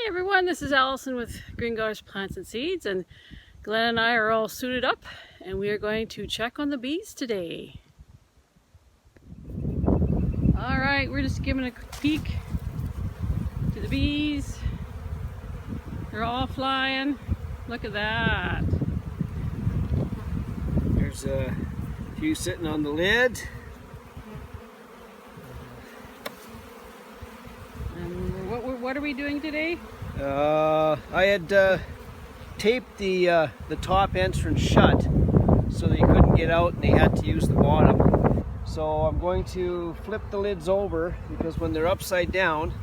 Everyone, this is Allison with Green Goddess Plants and Seeds, and Glenn and I are all suited up and we are going to check on the bees today. Alright, we're just giving a peek to the bees. They're all flying. Look at that. There's a few sitting on the lid. And what are we doing today? I had taped the top entrance shut so they couldn't get out and they had to use the bottom. So I'm going to flip the lids over because when they're upside down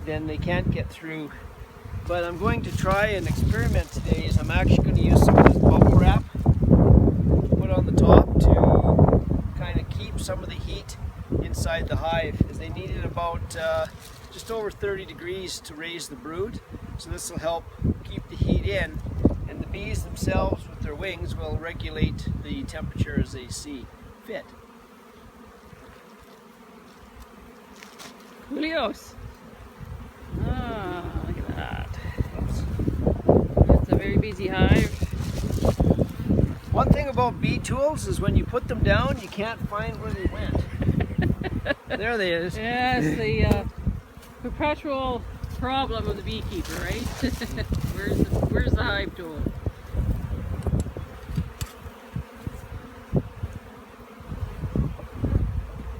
then they can't get through. But I'm going to try an experiment today. Is I'm actually going to use some of this bubble wrap put on the top to kind of keep some of the heat inside the hive, because they needed about just over 30 degrees to raise the brood. So this will help keep the heat in, and the bees themselves with their wings will regulate the temperature as they see fit. Julios. Ah, look at that. That's a very busy hive. One thing about bee tools is when you put them down, you can't find where they went. There they is. Yes, the perpetual problem of the beekeeper, right? where's the hive tool?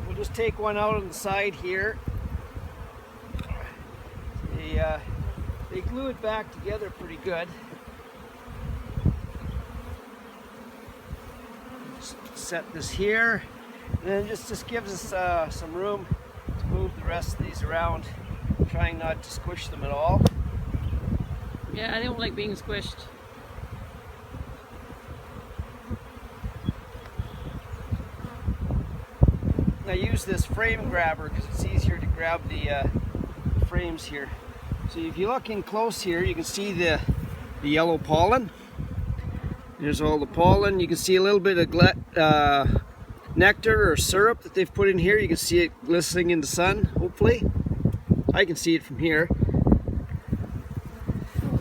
We'll just take one out on the side here. They glue it back together pretty good. Just set this here, and then it just gives us some room to move the rest of these around, trying not to squish them at all. Yeah, I don't like being squished. I use this frame grabber because it's easier to grab the frames here. So if you look in close here, you can see the yellow pollen. There's all the pollen. You can see a little bit of nectar or syrup that they've put in here. You can see it glistening in the sun, hopefully. I can see it from here.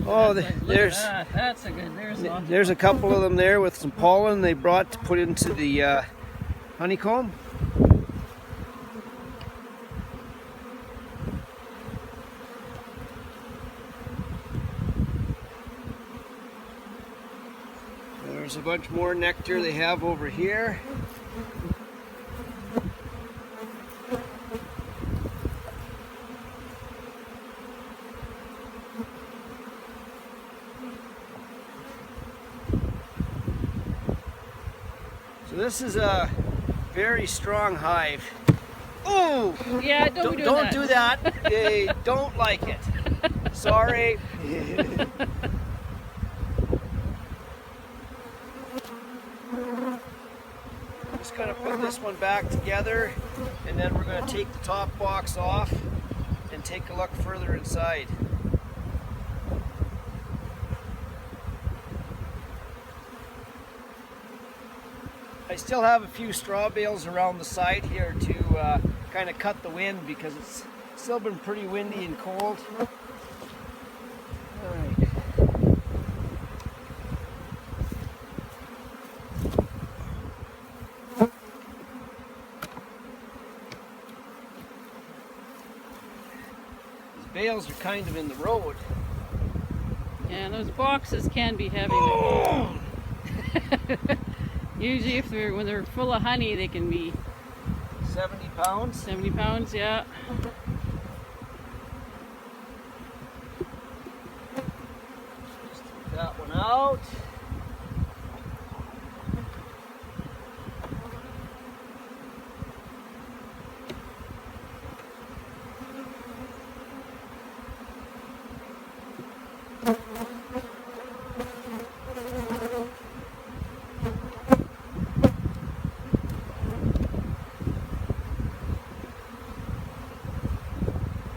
Oh, that's a good. There's a couple of them there with some pollen they brought to put into the honeycomb. There's a bunch more nectar they have over here. So this is a very strong hive. Oh! Yeah, don't do that. They don't like it. Sorry. Just going to put this one back together, and then we're going to take the top box off and take a look further inside. I still have a few straw bales around the side here to kind of cut the wind because it's still been pretty windy and cold. All right. Bales are kind of in the road. Yeah, those boxes can be heavy. Usually when they're full of honey, they can be 70 pounds. 70 pounds, yeah. Just take that one out.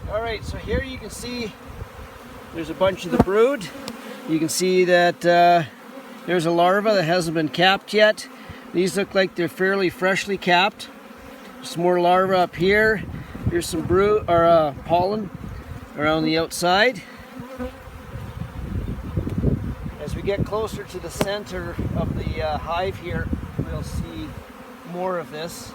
Alright, so here you can see there's a bunch of the brood. You can see that there's a larva that hasn't been capped yet. These look like they're fairly freshly capped. Some more larvae up here. Here's some brood or pollen around the outside. we get closer to the center of the hive here, we'll see more of this.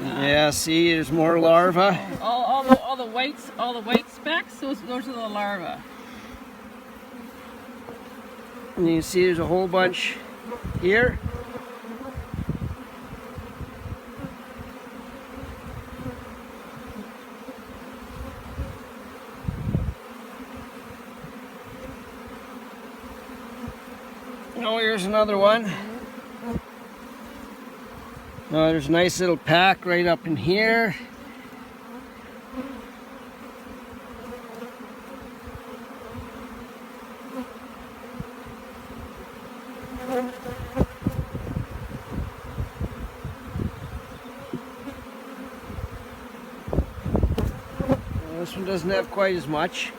Yeah, see, there's more larvae. All the white specks, those are the larvae. And you can see there's a whole bunch here. Oh, here's another one. Oh, there's a nice little pack right up in here. This one doesn't have quite as much.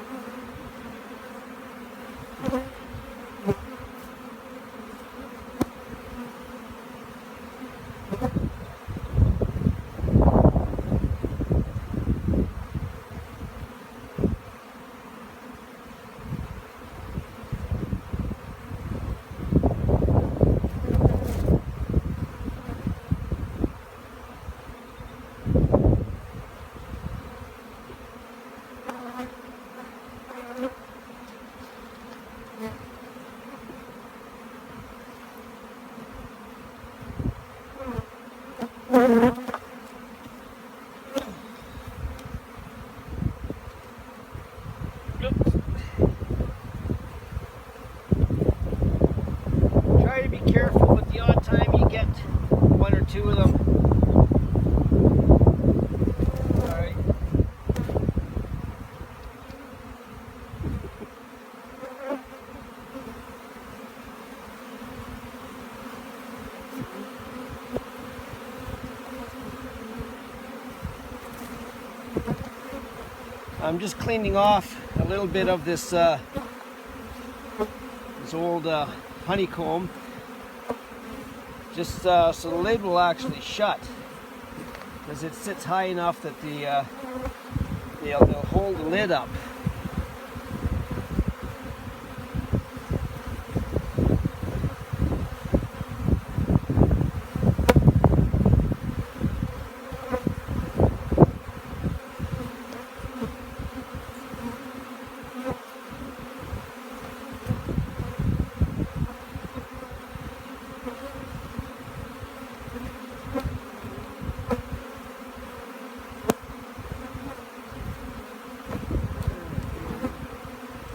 Try to be careful with the odd time you get one or two of them. Alright. I'm just cleaning off a little bit of this old honeycomb, just so the lid will actually shut, because it sits high enough that they'll hold the lid up.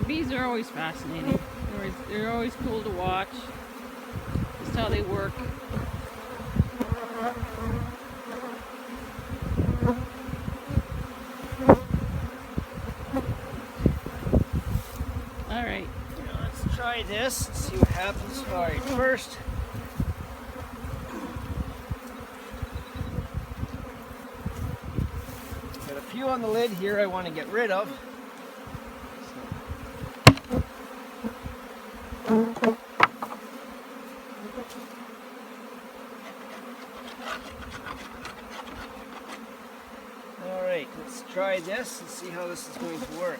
Bees are always fascinating. They're always cool to watch. Just how they work. Alright. Let's try this and see what happens. Alright, first, got a few on the lid here I want to get rid of. Alright, let's try this and see how this is going to work.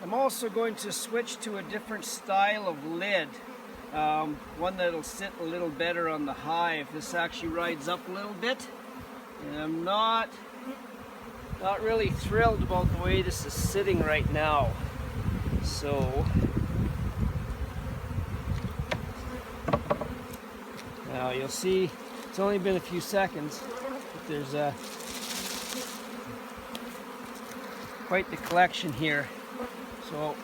I'm also going to switch to a different style of lid, one that'll sit a little better on the hive. This actually rides up a little bit, and I'm not really thrilled about the way this is sitting right now. So now you'll see it's only been a few seconds, but there's quite the collection here. So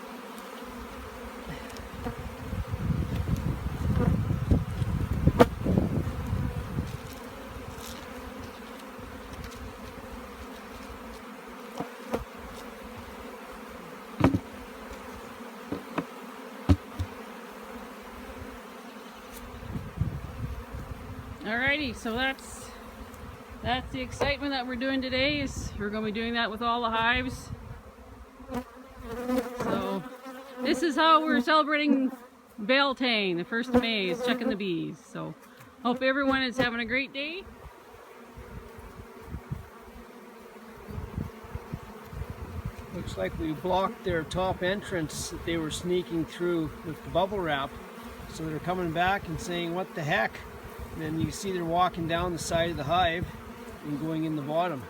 alrighty, so that's the excitement that we're doing today. Is we're going to be doing that with all the hives. So this is how we're celebrating Beltane, the 1st of May, is checking the bees. So hope everyone is having a great day. Looks like we blocked their top entrance that they were sneaking through with the bubble wrap. So they're coming back and saying, what the heck? And then you see they're walking down the side of the hive and going in the bottom.